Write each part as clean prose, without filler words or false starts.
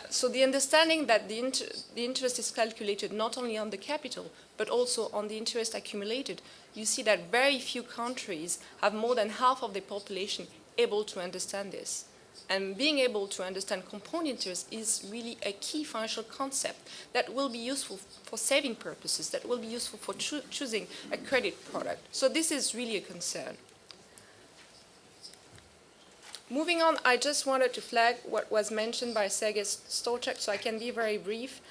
So the understanding that the interest is calculated not only on the capital, but also on the interest accumulated, you see that very few countries have more than half of the population able to understand this. And being able to understand compound interest is really a key financial concept that will be useful for saving purposes, that will be useful for choosing a credit product. So this is really a concern. Moving on, I just wanted to flag what was mentioned by Sergei Storchak, so I can be very brief.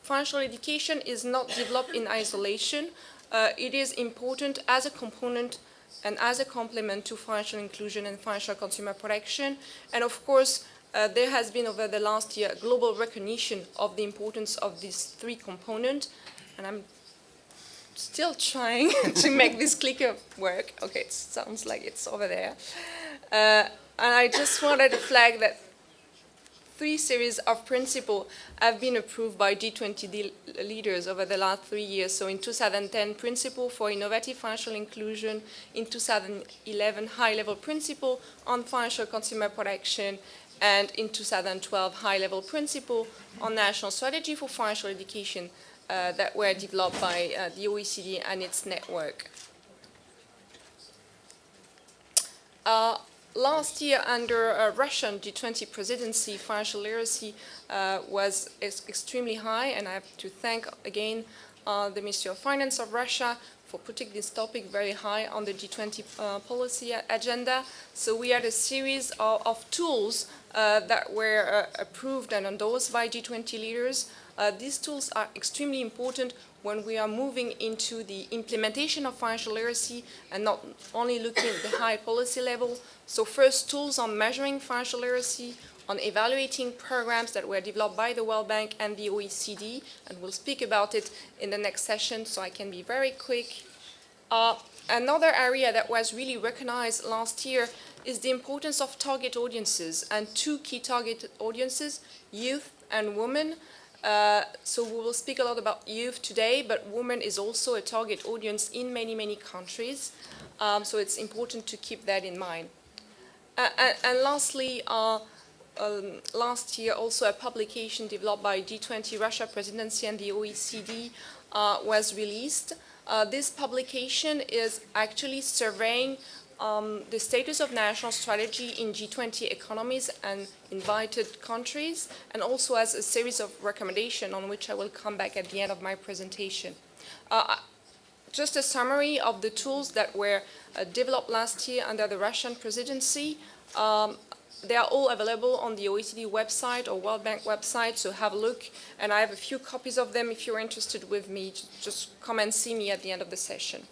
Financial education is not developed in isolation. It is important as a component and as a complement to financial inclusion and financial consumer protection. And of course, there has been over the last year global recognition of the importance of these three components. And I'm still trying to make this clicker work. Okay, it sounds like it's over there. And I just wanted to flag that 3 series of principles have been approved by G20 leaders over the last 3 years. So in 2010, Principle for Innovative Financial Inclusion. In 2011, High-Level Principle on Financial Consumer Protection. And in 2012, High-Level Principle on National Strategy for Financial Education that were developed by the OECD and its network. Last year, under Russian G20 presidency, financial literacy was extremely high, and I have to thank again the Ministry of Finance of Russia for putting this topic very high on the G20 policy agenda. So we had a series of tools that were approved and endorsed by G20 leaders. These tools are extremely important when we are moving into the implementation of financial literacy and not only looking at the high policy level. So first, tools on measuring financial literacy, on evaluating programs that were developed by the World Bank and the OECD, and we'll speak about it in the next session, so I can be very quick. Another area that was really recognized last year is the importance of target audiences, and 2 key target audiences, youth and women. So we will speak a lot about youth today, but women is also a target audience in many, many countries. So it's important to keep that in mind. And lastly, last year also a publication developed by G20 Russia Presidency and the OECD was released. This publication is actually surveying the status of national strategy in G20 economies and invited countries, and also has a series of recommendations on which I will come back at the end of my presentation. Just a summary of the tools that were developed last year under the Russian presidency. They are all available on the OECD website or World Bank website, so have a look. And I have a few copies of them. If you're interested with me, just come and see me at the end of the session.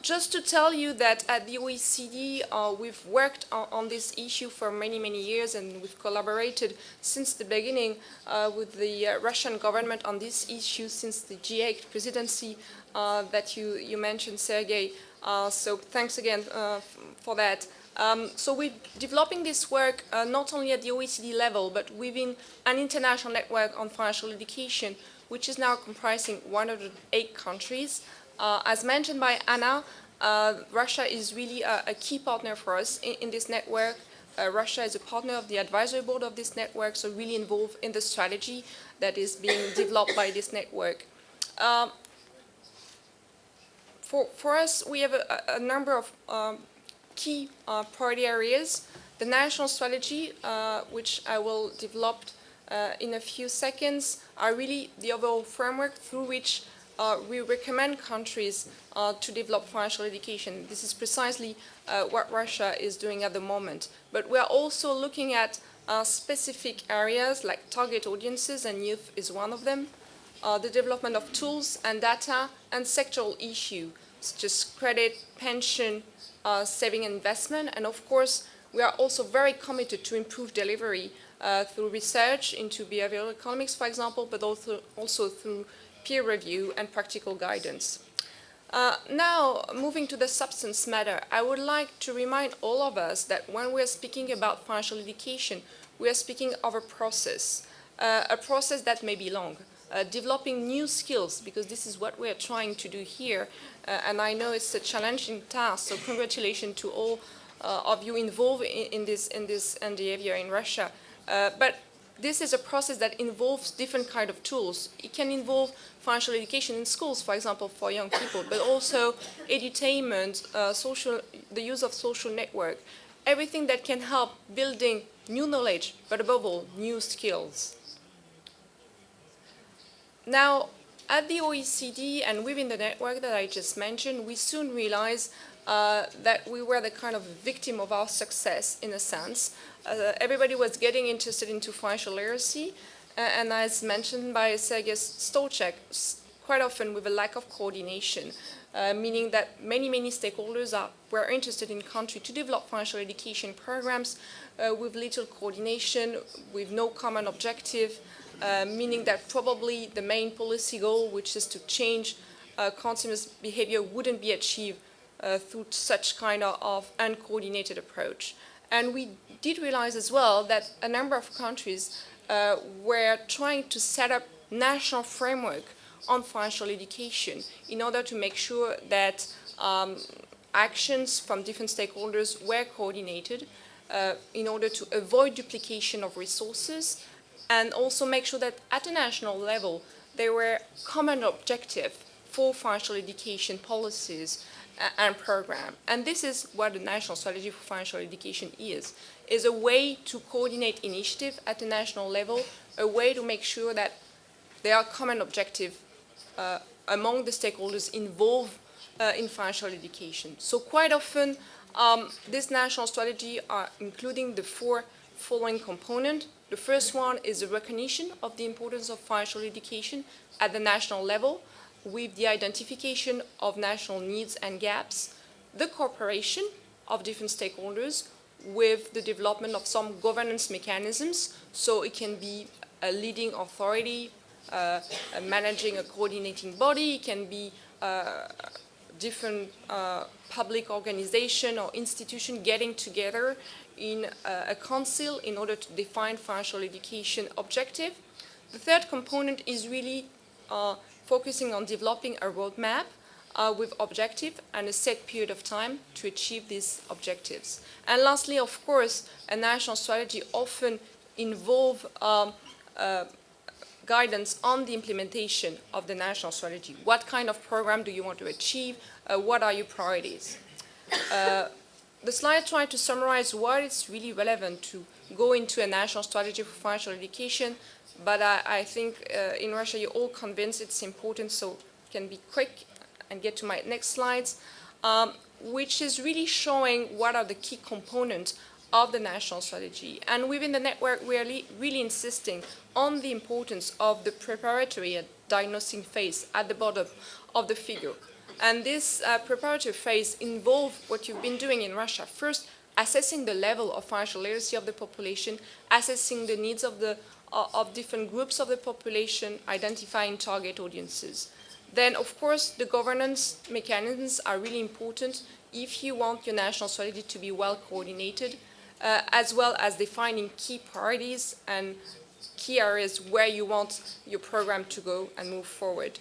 Just to tell you that at the OECD, we've worked on this issue for many, many years, and we've collaborated since the beginning with the Russian government on this issue since the G8 presidency that you mentioned, Sergei. So thanks again for that. So we're developing this work not only at the OECD level, but within an international network on financial education, which is now comprising 108 countries. As mentioned by Anna, Russia is really a key partner for us in this network. Russia is a partner of the advisory board of this network, so really involved in the strategy that is being developed by this network. For us, we have a number of key priority areas. The national strategy, which I will develop in a few seconds, are really the overall framework through which we recommend countries to develop financial education. This is precisely what Russia is doing at the moment. But we are also looking at specific areas like target audiences, and youth is one of them, the development of tools and data, and sectoral issues such as credit, pension, saving and investment. And of course, we are also very committed to improve delivery through research into behavioral economics, for example, but also through peer review and practical guidance. Now, moving to the substance matter, I would like to remind all of us that when we are speaking about financial education, we are speaking of a process that may be long. Developing new skills, because this is what we are trying to do here, and I know it's a challenging task, so congratulations to all of you involved in this endeavor in Russia. But this is a process that involves different kind of tools. It can involve financial education in schools, for example, for young people, but also edutainment, the use of social network, everything that can help building new knowledge, but above all, new skills. Now, at the OECD and within the network that I just mentioned, we soon realized that we were the kind of victim of our success, in a sense. Everybody was getting interested into financial literacy, and as mentioned by Sergej Stolchek, quite often with a lack of coordination, meaning that many stakeholders were interested in country to develop financial education programs with little coordination, with no common objective, meaning that probably the main policy goal, which is to change consumers' behavior, wouldn't be achieved through such kind of uncoordinated approach. And we did realize as well that a number of countries were trying to set up national framework on financial education in order to make sure that actions from different stakeholders were coordinated in order to avoid duplication of resources, and also make sure that at a national level there were common objectives for financial education policies and program. And this is what the National Strategy for Financial Education is a way to coordinate initiative at the national level, a way to make sure that there are common objectives among the stakeholders involved in financial education. So quite often, this national strategy are including the four following components. The first one is the recognition of the importance of financial education at the national level, with the identification of national needs and gaps, the cooperation of different stakeholders with the development of some governance mechanisms, so it can be a leading authority, managing a coordinating body, it can be different public organization or institution getting together in a council in order to define financial education objective. The third component is really focusing on developing a roadmap with objective and a set period of time to achieve these objectives. And lastly, of course, a national strategy often involves guidance on the implementation of the national strategy. What kind of program do you want to achieve? What are your priorities? The slide tried to summarize why it's really relevant to go into a national strategy for financial education, but I think in Russia you're all convinced it's important, so I can be quick and get to my next slides, which is really showing what are the key components of the national strategy. And within the network, we are really insisting on the importance of the preparatory and diagnosing phase at the bottom of the figure. And this preparatory phase involves what you've been doing in Russia. First, assessing the level of financial literacy of the population, assessing the needs of different groups of the population, identifying target audiences. Then, of course, the governance mechanisms are really important if you want your national strategy to be well coordinated, as well as defining key priorities and key areas where you want your program to go and move forward.